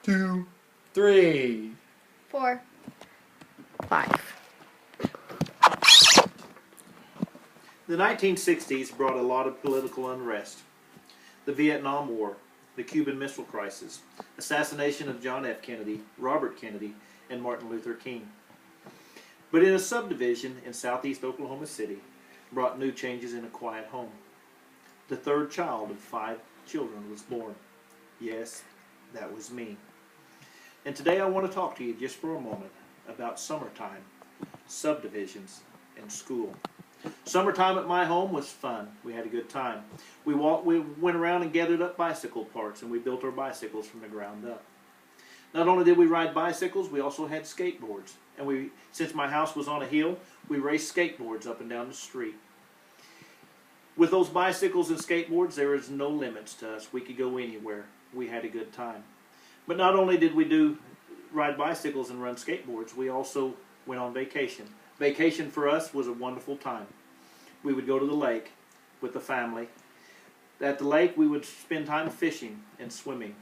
2, 3, 4, 5. The 1960s brought a lot of political unrest. The Vietnam War, the Cuban Missile Crisis, assassination of John F. Kennedy, Robert Kennedy, and Martin Luther King. But in a subdivision in southeast Oklahoma City brought new changes in a quiet home. The third child of 5 children was born. Yes, that was me. And today I want to talk to you just for a moment about summertime, subdivisions, and school. Summertime at my home was fun. We had a good time. We went around and gathered up bicycle parts, and we built our bicycles from the ground up. Not only did we ride bicycles, we also had skateboards. And since my house was on a hill, we raced skateboards up and down the street. With those bicycles and skateboards, there is no limits to us. We could go anywhere. We had a good time. But not only did we ride bicycles and run skateboards, we also went on vacation. Vacation for us was a wonderful time. We would go to the lake with the family. At the lake, we would spend time fishing and swimming.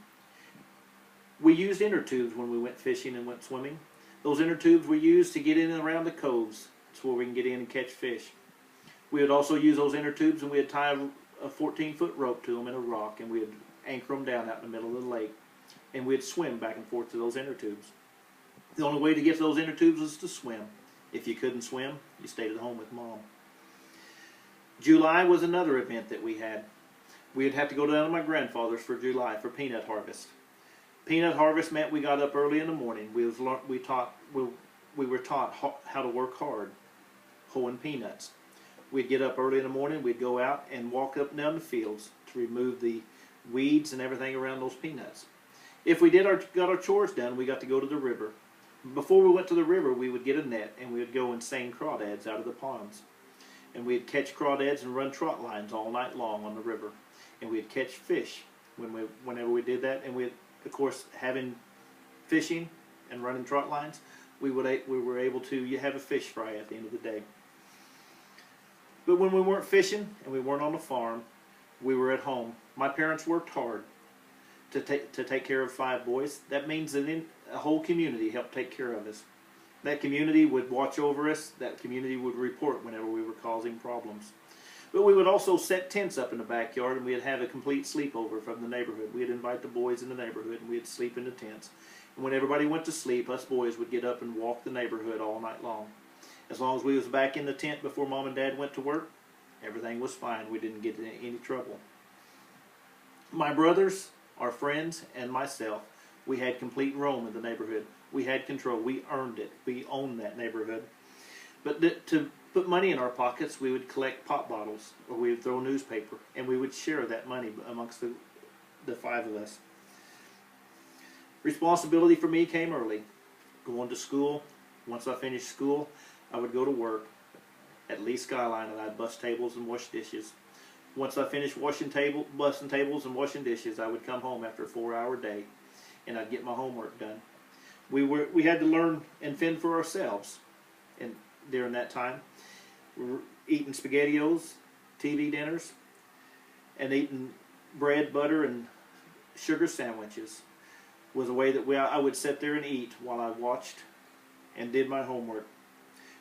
We used inner tubes when we went fishing and went swimming. Those inner tubes we used to get in and around the coves so where we can get in and catch fish. We would also use those inner tubes and we'd tie a 14-foot rope to them in a rock and we'd anchor them down out in the middle of the lake. And we'd swim back and forth to those inner tubes. The only way to get to those inner tubes was to swim. If you couldn't swim, you stayed at home with Mom. July was another event that we had. We'd have to go down to my grandfather's for July for peanut harvest. Peanut harvest meant we got up early in the morning. We were taught how to work hard, hoeing peanuts. We'd get up early in the morning, we'd go out and walk up and down the fields to remove the weeds and everything around those peanuts. If we got our chores done, we got to go to the river. Before we went to the river, we would get a net and we would go and seine crawdads out of the ponds. And we'd catch crawdads and run trot lines all night long on the river. And we'd catch fish whenever we did that. And we, of course, having fishing and running trot lines, we were able to have a fish fry at the end of the day. But when we weren't fishing and we weren't on the farm, we were at home. My parents worked hard to take care of 5 boys. That means that a whole community helped take care of us. That community would watch over us. That community would report whenever we were causing problems. But we would also set tents up in the backyard and we'd have a complete sleepover from the neighborhood. We'd invite the boys in the neighborhood and we'd sleep in the tents. And when everybody went to sleep, us boys would get up and walk the neighborhood all night long. As long as we was back in the tent before Mom and Dad went to work, everything was fine. We didn't get in any trouble. My brothers, our friends, and myself, we had complete roam in the neighborhood. We had control. We earned it. We owned that neighborhood. But to put money in our pockets, we would collect pop bottles, or we would throw newspaper, and we would share that money amongst the 5 of us. Responsibility for me came early. Going to school. Once I finished school, I would go to work at Lee Skyline, and I'd bus tables and wash dishes. Once I finished busting tables and washing dishes, I would come home after a 4-hour day, and I'd get my homework done. We had to learn and fend for ourselves, and during that time, we were eating SpaghettiOs, TV dinners, and eating bread, butter, and sugar sandwiches. Was a way that I would sit there and eat while I watched and did my homework.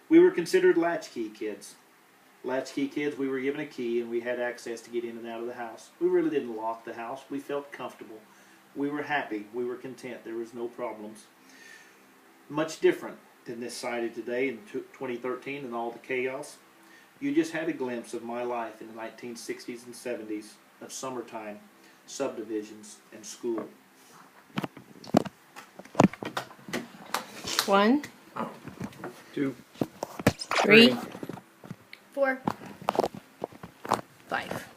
We were considered latchkey kids. Latchkey kids, we were given a key and we had access to get in and out of the house. We really didn't lock the house. We felt comfortable. We were happy. We were content. There was no problems. Much different than this society today in 2013 and all the chaos. You just had a glimpse of my life in the 1960s and 70s of summertime, subdivisions, and school. 1, 2, 3, 4, 5.